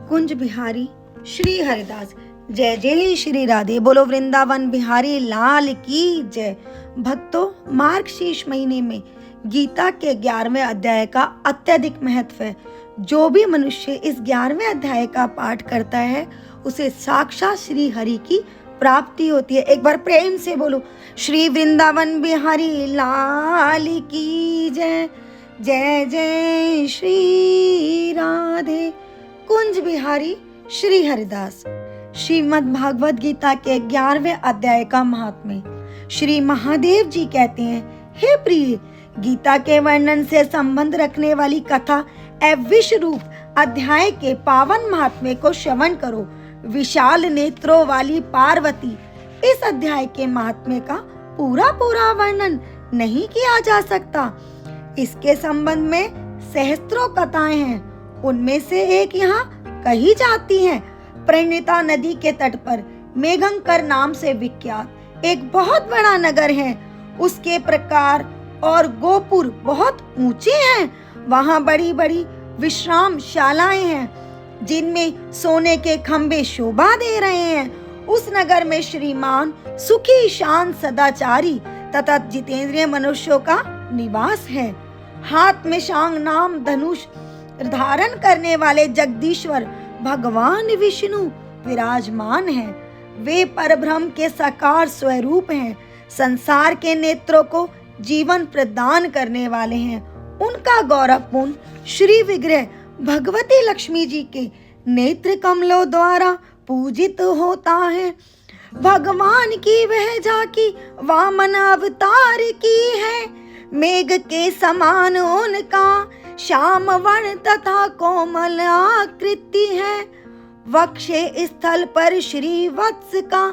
कुंज बिहारी श्री हरिदास। जय जय श्री राधे, बोलो वृंदावन बिहारी लाल की जय। भक्तों, मार्गशीर्ष महीने में गीता के 11वें अध्याय का अत्यधिक महत्व है। जो भी मनुष्य इस 11वें अध्याय का पाठ करता है उसे साक्षात श्री हरि की प्राप्ति होती है। एक बार प्रेम से बोलो, श्री वृंदावन बिहारी लाल की जय। जय जय श्री राधे। कुंज बिहारी श्री हरिदास। श्रीमद् भागवत गीता के 11वें अध्याय का महात्म्य। श्री महादेव जी कहते हैं, हे प्रिय, गीता के वर्णन से संबंध रखने वाली कथा एवं विश्व रूप अध्याय के पावन महात्म्य को श्रवण करो। विशाल नेत्रों वाली पार्वती, इस अध्याय के महात्म्य का पूरा वर्णन नहीं किया जा सकता। इसके संबंध में सहस्त्रों कथाएं हैं। उनमें से एक यहाँ कही जाती है। प्रणिता नदी के तट पर मेघंकर नाम से विख्यात एक बहुत बड़ा नगर है। उसके प्रकार और गोपुर बहुत ऊंचे हैं। वहाँ बड़ी बड़ी विश्राम शालाएं हैं जिनमें सोने के खंबे शोभा दे रहे हैं। उस नगर में श्रीमान सुखी शांत सदाचारी तथा जितेंद्रिय मनुष्यों का निवास है। हाथ में शांग नाम धनुष धारण करने वाले जगदीश्वर भगवान विष्णु विराजमान हैं। वे परब्रह्म के साकार स्वरूप हैं। संसार के नेत्रों को जीवन प्रदान करने वाले हैं। उनका गौरवपूर्ण श्री विग्रह भगवती लक्ष्मी जी के नेत्र कमलों द्वारा पूजित होता है। भगवान की वह झांकी वामन अवतार की है। मेघ के समान उनका श्याम वर्ण तथा कोमल आकृति है। वक्षे स्थल पर श्री वत्स का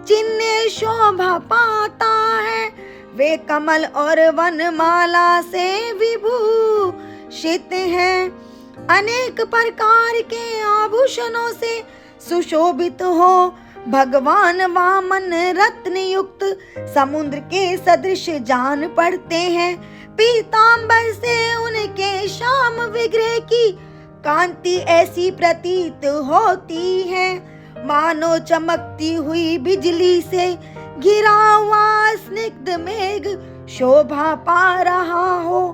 चिन्ह शोभा पाता है। वे कमल और वनमाला से विभूषित हैं। अनेक प्रकार के आभूषणों से सुशोभित हो भगवान वामन रत्न युक्त समुद्र के सदृश जान पड़ते हैं। पीतांबर से उनके श्याम विग्रह की कांति ऐसी प्रतीत होती है मानो चमकती हुई बिजली से घिरा हुआ स्निग्ध मेघ शोभा पा रहा हो।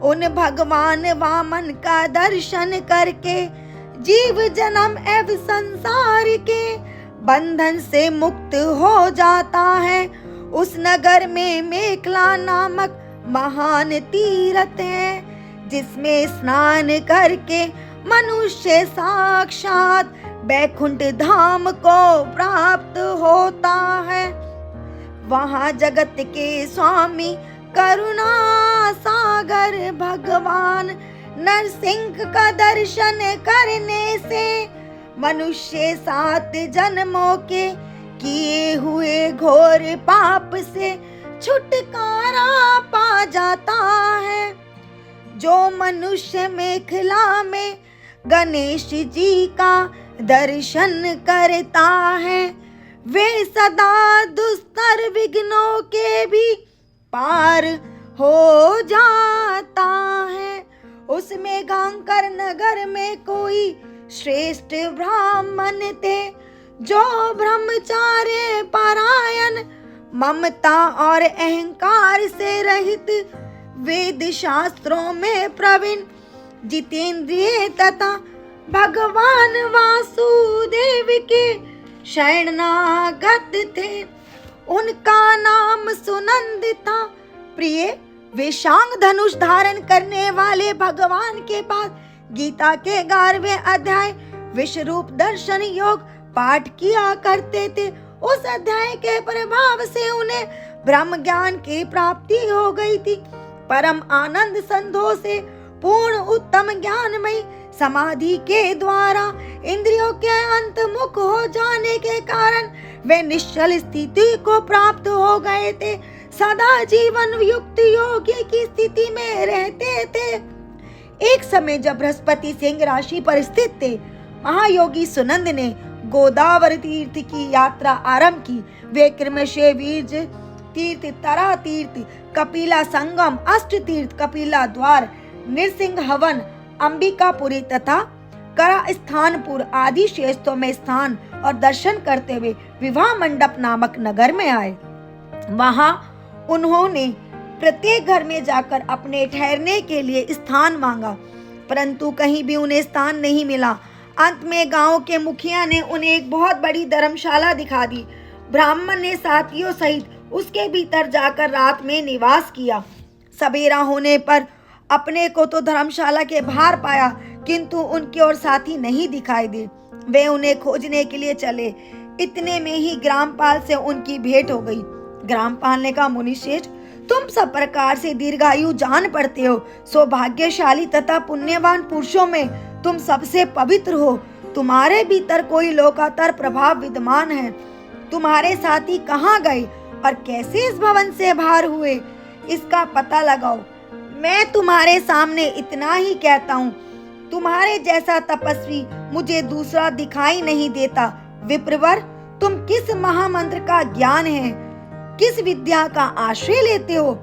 उन भगवान वामन का दर्शन करके जीव जन्म एवं संसार के बंधन से मुक्त हो जाता है। उस नगर में मेखला नामक महान तीर्थ है जिसमें स्नान करके मनुष्य साक्षात बैकुंठ धाम को प्राप्त होता है। वहाँ जगत के स्वामी करुणा सागर भगवान नरसिंह का दर्शन करने से मनुष्य 7 जन्मों के किए हुए घोर पाप से छुटकारा पा जाता है। जो मनुष्य मेखला में गणेश जी का दर्शन करता है वे सदा दुस्तर विघ्नों के भी पार हो जाता है। उस मेघांकर नगर में कोई श्रेष्ठ ब्राह्मण थे जो ब्रह्मचार्य परायण ममता और अहंकार से रहित वेद शास्त्रों में प्रवीण जितेंद्रिय तथा भगवान वासुदेव के शरणागत थे। उनका नाम सुनंद था। प्रिय, वे शांग धनुष धारण करने वाले भगवान के पास गीता के 11वें अध्याय विश्वरूप दर्शन योग पाठ किया करते थे। उस अध्याय के प्रभाव से उन्हें ब्रह्म ज्ञान की प्राप्ति हो गई थी। परम आनंद संतोष से पूर्ण उत्तम ज्ञानमय समाधि के द्वारा इंद्रियों के अंतर्मुख हो जाने के कारण वे निश्चल स्थिति को प्राप्त हो गए थे। सदा जीवन युक्त योगी की स्थिति में रहते थे। एक समय जब बृहस्पति सिंह राशि पर स्थित थे, महायोगी सुनंद ने गोदावरी तीर्थ की यात्रा आरंभ की। वे क्रमशः वीर्ज तीर्थ, तरा तीर्थ, कपिला संगम, अष्ट तीर्थ, कपिला द्वार, नृसिंह हवन, अंबिकापुरी तथा करा स्थानपुर आदि क्षेत्रों में स्थान और दर्शन करते हुए विवाह मंडप नामक नगर में आए। वहां उन्होंने प्रत्येक घर में जाकर अपने ठहरने के लिए स्थान मांगा, परंतु कहीं भी उन्हें स्थान नहीं मिला। अंत में गांव के मुखिया ने उन्हें एक बहुत बड़ी धर्मशाला दिखा दी। ब्राह्मण ने साथियों सहित उसके भीतर जाकर रात में निवास किया। सवेरा होने पर अपने को तो धर्मशाला के बाहर पाया, किंतु उनके और साथी नहीं दिखाई दे। वे उन्हें खोजने के लिए चले। इतने में ही ग्रामपाल से उनकी भेंट हो गई। ग्रामपाल ने कहा, मुनिश्रेष्ठ, तुम सब प्रकार से दीर्घायु जान पड़ते हो। सौभाग्यशाली तथा पुण्यवान पुरुषों में तुम सबसे पवित्र हो। तुम्हारे भीतर कोई लोकातर प्रभाव विद्यमान है। तुम्हारे साथी कहाँ गए और कैसे इस भवन से बाहर हुए, इसका पता लगाओ। मैं तुम्हारे सामने इतना ही कहता हूँ, तुम्हारे जैसा तपस्वी मुझे दूसरा दिखाई नहीं देता। विप्रवर, तुम किस महामंत्र का ज्ञान है, किस विद्या का आश्रय लेते हो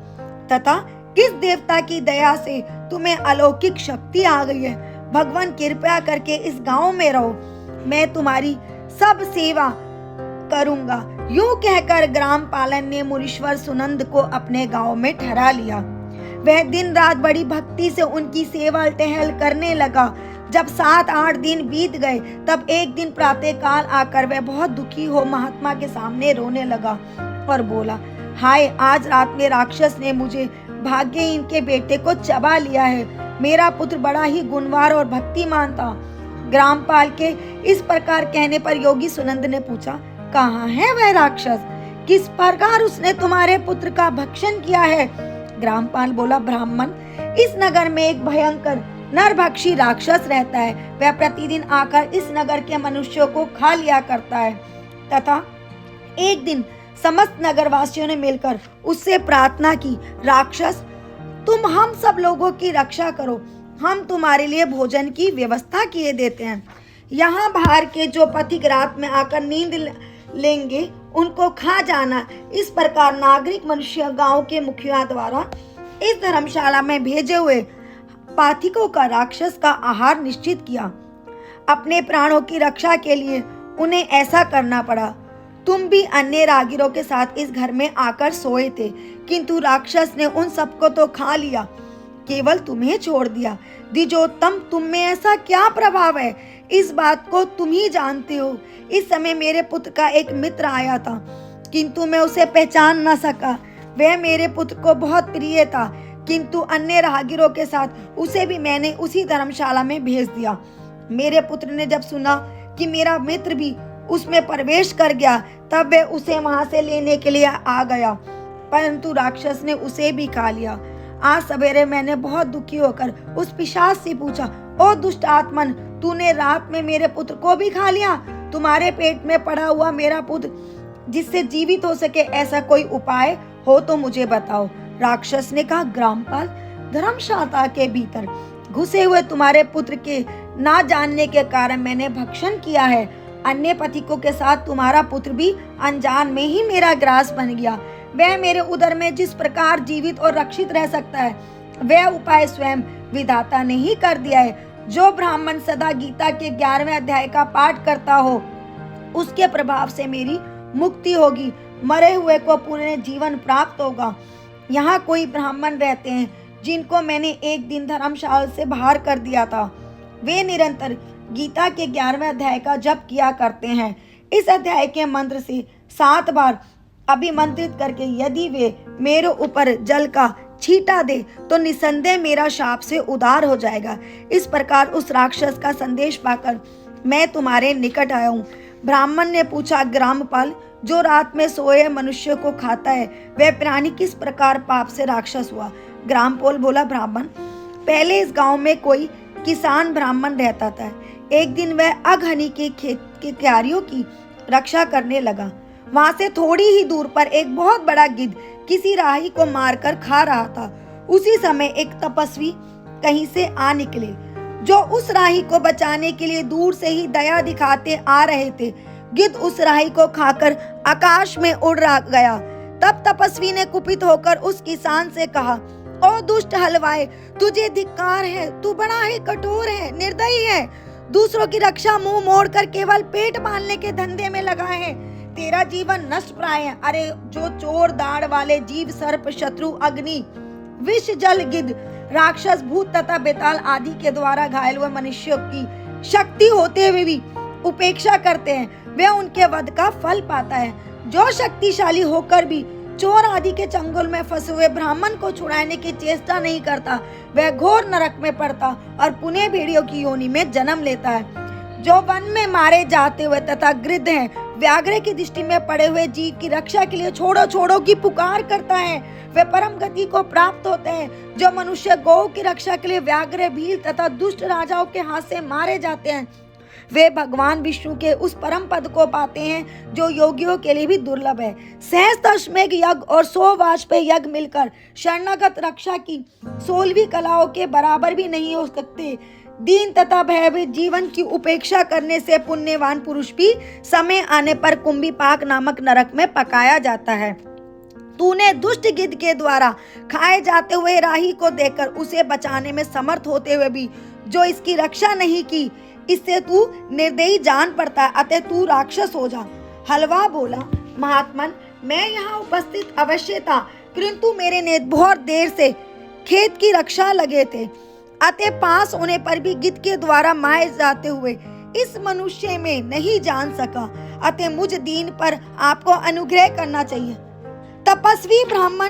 तथा किस देवता की दया से तुम्हें अलौकिक शक्ति आ गई है। भगवान कृपया करके इस गांव में रहो, मैं तुम्हारी सब सेवा करूंगा। यूं कहकर ग्राम पालन ने मुनीश्वर सुनंद को अपने गांव में ठहरा लिया। वह दिन रात बड़ी भक्ति से उनकी सेवा टहल करने लगा। जब 7-8 दिन बीत गए, तब एक दिन प्रातः काल आकर वह बहुत दुखी हो महात्मा के सामने रोने लगा और बोला, हाय, आज रात में राक्षस ने मुझे भाग्यहीन के बेटे को चबा लिया है। मेरा पुत्र बड़ा ही गुणवार और भक्तिमान था। ग्रामपाल के इस प्रकार कहने पर योगी सुनंद ने पूछा, कहाँ है वह राक्षस? किस प्रकार उसने तुम्हारे पुत्र का भक्षण किया है? ग्रामपाल बोला, ब्राह्मण, इस नगर में एक भयंकर नरभक्षी राक्षस रहता है। वह प्रतिदिन आकर इस नगर के मनुष्यों को खा लिया करता है तथा एक दिन समस्त नगरवासियों ने मिलकर उससे प्रार्थना की, राक्षस, तुम हम सब लोगों की रक्षा करो, हम तुम्हारे लिए भोजन की व्यवस्था किए देते हैं। यहाँ बाहर के जो पथिक रात में आकर नींद लेंगे उनको खा जाना। इस प्रकार नागरिक मनुष्य गांव के मुखिया द्वारा इस धर्मशाला में भेजे हुए पाथिकों का राक्षस का आहार निश्चित किया। अपने प्राणों की रक्षा के लिए उन्हें ऐसा करना पड़ा। तुम भी अन्य राहगीरों के साथ इस घर में आकर सोए थे, किंतु राक्षस ने उन सबको तो खा लिया, केवल तुम्हें छोड़ दिया। द्विजोत्तम, तुम में ऐसा क्या प्रभाव है, इस बात को तुम ही जानते हो। इस समय मेरे पुत्र का एक मित्र आया था, किंतु मैं उसे पहचान न सका। वह मेरे पुत्र को बहुत प्रिय था, किंतु अन्य राहगीरों के साथ उसे भी मैंने उसी धर्मशाला में भेज दिया। मेरे पुत्र ने जब सुना कि मेरा मित्र भी उसमें प्रवेश कर गया, तब वह उसे वहां से लेने के लिए आ गया, परंतु राक्षस ने उसे भी खा लिया। आज सवेरे मैंने बहुत दुखी होकर उस पिशाच से पूछा, ओ दुष्ट आत्मन, तूने रात में मेरे पुत्र को भी खा लिया? तुम्हारे पेट में पड़ा हुआ मेरा पुत्र जिससे जीवित हो सके, ऐसा कोई उपाय हो तो मुझे बताओ। राक्षस ने कहा, ग्रामपाल, धर्मशाला के भीतर घुसे हुए तुम्हारे पुत्र के ना जानने के कारण मैंने भक्षण किया है। अन्य पथिकों के साथ तुम्हारा पुत्र भी अनजान में ही मेरा ग्रास बन गया। वह मेरे उदर में जिस प्रकार जीवित और रक्षित रह सकता है, वह उपाय स्वयं विधाता ने ही कर दिया है। जो ब्राह्मण सदा गीता के 11वें अध्याय का पाठ करता हो, उसके प्रभाव से मेरी मुक्ति होगी, मरे हुए को पुनः जीवन प्राप्त होगा। यहाँ कोई ब्राह्मण रहते हैं जिनको मैंने एक दिन धर्मशाला से बाहर कर दिया था। वे निरंतर गीता के 11वें अध्याय का जप किया करते हैं। इस अध्याय के मंत्र से 7 बार अभिमंत्रित करके यदि वे मेरे ऊपर जल का छींटा दे तो निसंदेह मेरा शाप से उद्धार हो जाएगा। इस प्रकार उस राक्षस का संदेश पाकर मैं तुम्हारे निकट आया हूँ। ब्राह्मण ने पूछा, ग्रामपाल, जो रात में सोए मनुष्य को खाता है, वह प्राणी किस प्रकार पाप से राक्षस हुआ? ग्रामपाल बोला, ब्राह्मण, पहले इस गांव में कोई किसान ब्राह्मण रहता था। एक दिन वह अघनी के खेत की क्यारियों की रक्षा करने लगा। वहां से थोड़ी ही दूर पर एक बहुत बड़ा गिद्ध किसी राही को मारकर खा रहा था। उसी समय एक तपस्वी कहीं से आ निकले, जो उस राही को बचाने के लिए दूर से ही दया दिखाते आ रहे थे। गिद्ध उस राही को खाकर आकाश में उड़ गया। तब तपस्वी ने कुपित होकर उस किसान से कहा, ओ दुष्ट हलवाई, तुझे धिक्कार है, तू बड़ा ही कठोर है, निर्दयी है। दूसरों की रक्षा मुंह मोड़कर केवल पेट पालने के धंधे में लगा है। तेरा जीवन नष्ट प्राय है। अरे जो चोर दाढ़ वाले जीव, सर्प, शत्रु, अग्नि, विष, जल, गिद्ध, राक्षस, भूत तथा बेताल आदि के द्वारा घायल हुए मनुष्यों की शक्ति होते हुए भी उपेक्षा करते हैं, वे उनके वध का फल पाता है। जो शक्तिशाली होकर भी चोर आदि के चंगुल में फंसे हुए ब्राह्मण को छुड़ाने की चेष्टा नहीं करता, वह घोर नरक में पड़ता और पुनः भेड़ियों की योनि में जन्म लेता है। जो वन में मारे जाते हुए तथा गिद्ध हैं, व्याघ्र की दृष्टि में पड़े हुए जीव की रक्षा के लिए छोड़ो छोड़ो की पुकार करता है, वे परम गति को प्राप्त होते हैं। जो मनुष्य गौ की रक्षा के लिए व्याघ्र, भील तथा दुष्ट राजाओं के हाथ से मारे जाते हैं, वे भगवान विष्णु के उस परम पद को पाते हैं जो योगियों के लिए भी दुर्लभ है। सहस्त्रश्मेध यज्ञ और 100 वाजपेयी यज्ञ मिलकर शरणागत रक्षा की 16वीं कलाओं के बराबर भी नहीं हो सकते। दीन तथा भयभीत जीवन की उपेक्षा करने से पुण्यवान पुरुष भी समय आने पर कुंभीपाक नामक नरक में पकाया जाता है। तूने दुष्ट गिद्ध के द्वारा खाए जाते हुए राही को देखकर उसे बचाने में समर्थ होते हुए भी जो इसकी रक्षा नहीं की, इससे तू निर्दयी जान पड़ता है, अतः तू राक्षस हो जा। हलवा बोला, महात्मन, मैं यहाँ उपस्थित अवश्य था, किंतु मेरे नेत्र बहुत देर से खेत की रक्षा लगे थे, अतः पास होने पर भी गिद्ध के द्वारा मारे जाते हुए इस मनुष्य में नहीं जान सका, अतः मुझ दीन पर आपको अनुग्रह करना चाहिए। तपस्वी ब्राह्मण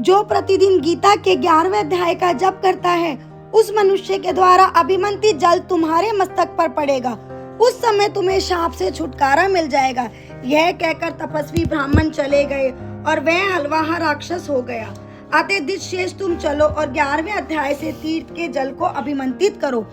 जो प्रतिदिन गीता के 11वें अध्याय का जप करता है, उस मनुष्य के द्वारा अभिमंत्रित जल तुम्हारे मस्तक पर पड़ेगा, उस समय तुम्हें शाप से छुटकारा मिल जाएगा। यह कहकर तपस्वी ब्राह्मण चले गए और वह हलवाहा राक्षस हो गया। अतः दिशेष तुम चलो और 11वें अध्याय से तीर्थ के जल को अभिमंत्रित करो,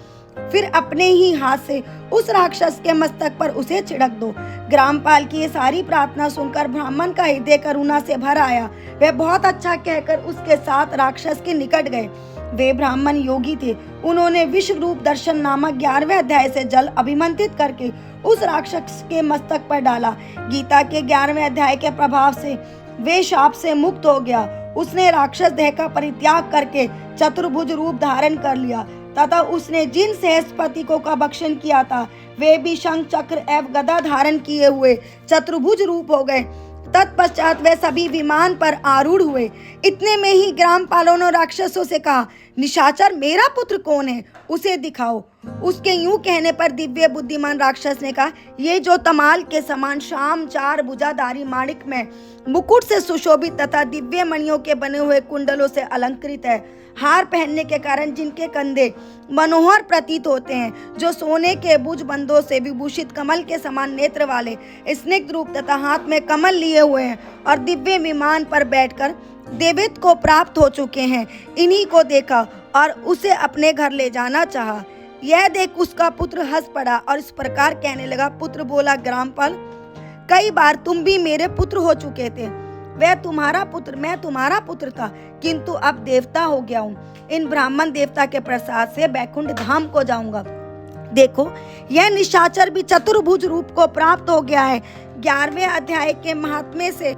फिर अपने ही हाथ से उस राक्षस के मस्तक पर उसे छिड़क दो। ग्रामपाल की ये सारी प्रार्थना सुनकर ब्राह्मण का हृदय करुणा से भर आया। वह बहुत अच्छा कहकर उसके साथ राक्षस के निकट गए। वे ब्राह्मण योगी थे। उन्होंने विश्व रूप दर्शन नामक 11वें अध्याय से जल अभिमंत्रित करके उस राक्षस के मस्तक पर डाला। गीता के 11वें अध्याय के प्रभाव से वे शाप से मुक्त हो गया। उसने राक्षस देह का परित्याग करके चतुर्भुज रूप धारण कर लिया तथा उसने जिन सहस्त्रपति को का भक्षण किया था, वे भी शंख, चक्र एवं गदा धारण किए हुए चतुर्भुज रूप हो गए। तत्पश्चात वे सभी विमान पर आरूढ़ हुए। इतने में ही ग्रामपालों ने राक्षसों से कहा, निशाचर, मेरा पुत्र कौन है, उसे दिखाओ। उसके यूं कहने पर दिव्य बुद्धिमान राक्षस ने कहा, ये जो तमाल के समान शाम 4 भुजाधारी माणिक में मुकुट से सुशोभित तथा दिव्य मणियों के बने हुए कुंडलों से अलंकृत है, हार पहनने के कारण जिनके कंधे मनोहर प्रतीत होते हैं, जो सोने के भुजबंधों से विभूषित कमल के समान नेत्र वाले स्निग्ध रूप तथा हाथ में कमल लिए हुए हैं और दिव्य विमान पर बैठकर देवत्व को प्राप्त हो चुके हैं, इन्हीं को देखा और उसे अपने घर ले जाना चाहा। यह देख उसका पुत्र हंस पड़ा और इस प्रकार कहने लगा। पुत्र बोला, ग्रामपाल, कई बार तुम भी मेरे पुत्र हो चुके थे। वह तुम्हारा पुत्र, मैं तुम्हारा पुत्र था, किंतु अब देवता हो गया हूँ। इन ब्राह्मण देवता के प्रसाद से बैकुंठ धाम को जाऊंगा। देखो, यह निशाचर भी चतुर्भुज रूप को प्राप्त हो गया है। 11वें अध्याय के महात्म्य से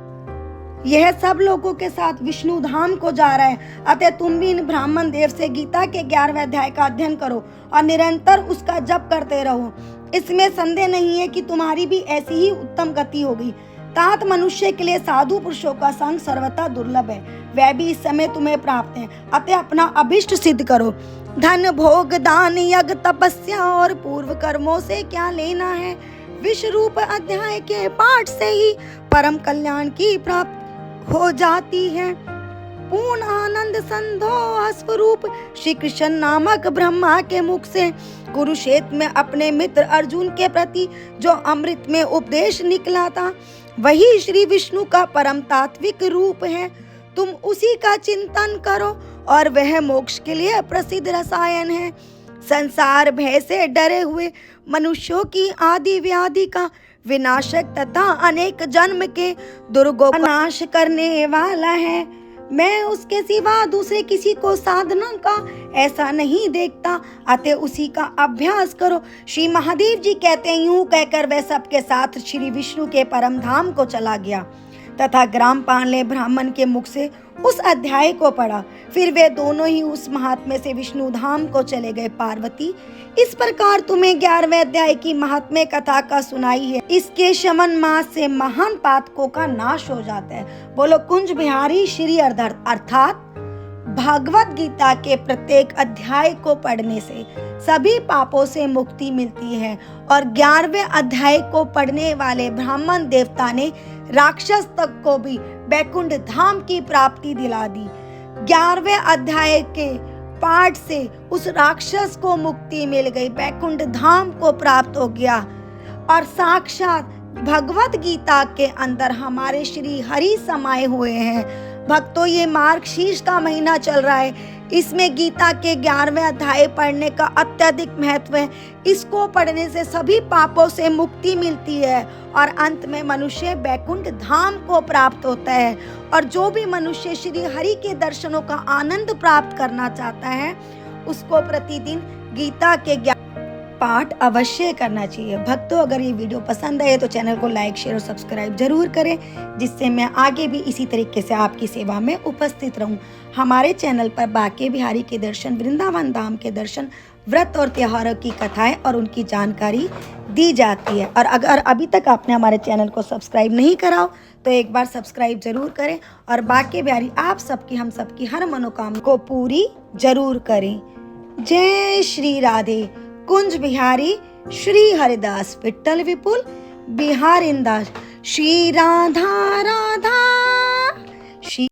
यह सब लोगों के साथ विष्णु धाम को जा रहा है। अतः तुम भी इन ब्राह्मण देव से गीता के 11वें अध्याय का अध्ययन करो और निरंतर उसका जप करते रहो। इसमें संदेह नहीं है कि तुम्हारी भी ऐसी ही उत्तम गति होगी। तात मनुष्य के लिए साधु पुरुषों का संग सर्वथा दुर्लभ है, वह भी इस समय तुम्हें प्राप्त है। अतः अपना अभिष्ट सिद्ध करो। धन, भोग, दान, यज्ञ, तपस्या और पूर्व कर्मों से क्या लेना है। विश्व रूप अध्याय के पाठ से ही परम कल्याण की प्राप्ति हो जाती है। पूर्ण आनंद संधोह स्वरूप श्री कृष्ण नामक ब्रह्मा के मुख से कुरुक्षेत्र में अपने मित्र अर्जुन के प्रति जो अमृत में उपदेश निकला था, वही श्री विष्णु का परम तात्विक रूप है। तुम उसी का चिंतन करो और वह मोक्ष के लिए प्रसिद्ध रसायन है। संसार भय से डरे हुए मनुष्यों की आदि व्याधि का विनाशक तथा अनेक जन्म के दुर्गों का नाश करने वाला है। मैं उसके सिवा दूसरे किसी को साधना का ऐसा नहीं देखता, अतः उसी का अभ्यास करो। श्री महादेव जी कहते हैं, यूं कहकर वह सबके साथ श्री विष्णु के परम धाम को चला गया। तथा ग्रामपाल ने ब्राह्मण के मुख से उस अध्याय को पढ़ा। फिर वे दोनों ही उस महात्म्य से विष्णु धाम को चले गए। पार्वती, इस प्रकार तुम्हें 11वें अध्याय की महात्म्य कथा का सुनाई है। इसके शमन मास से महान पातकों का नाश हो जाता है। बोलो कुंज बिहारी श्री अर्थात भगवत गीता के प्रत्येक अध्याय को पढ़ने से सभी पापों से मुक्ति मिलती है। और 11वें अध्याय को पढ़ने वाले ब्राह्मण देवता ने राक्षस तक को भी बैकुंठ धाम की प्राप्ति दिला दी। 11वें अध्याय के पाठ से उस राक्षस को मुक्ति मिल गई, बैकुंठ धाम को प्राप्त हो गया। और साक्षात भगवत गीता के अंदर हमारे श्री हरि समाये हुए हैं। भक्तों, ये मार्गशीर्ष का महीना चल रहा है। इसमें गीता के 11वें अध्याय पढ़ने का अत्यधिक महत्व है। इसको पढ़ने से सभी पापों से मुक्ति मिलती है और अंत में मनुष्य बैकुंठ धाम को प्राप्त होता है। और जो भी मनुष्य श्री हरि के दर्शनों का आनंद प्राप्त करना चाहता है, उसको प्रतिदिन गीता के पाठ अवश्य करना चाहिए। भक्तों, अगर ये वीडियो पसंद आए तो चैनल को लाइक, शेयर और सब्सक्राइब जरूर करें, जिससे मैं आगे भी इसी तरीके से आपकी सेवा में उपस्थित रहूं। हमारे चैनल पर बांके बिहारी के दर्शन, वृंदावन धाम के दर्शन, व्रत और त्योहारों की कथाएं और उनकी जानकारी दी जाती है। और अगर अभी तक आपने हमारे चैनल को सब्सक्राइब नहीं करा हो तो एक बार सब्सक्राइब जरूर करें और बांके बिहारी आप सबकी, हम सबकी हर मनोकामना को पूरी जरूर करें। जय श्री राधे। कुंज बिहारी श्री हरिदास विठ्ठल विपुल बिहारिंदास। श्री राधा राधा।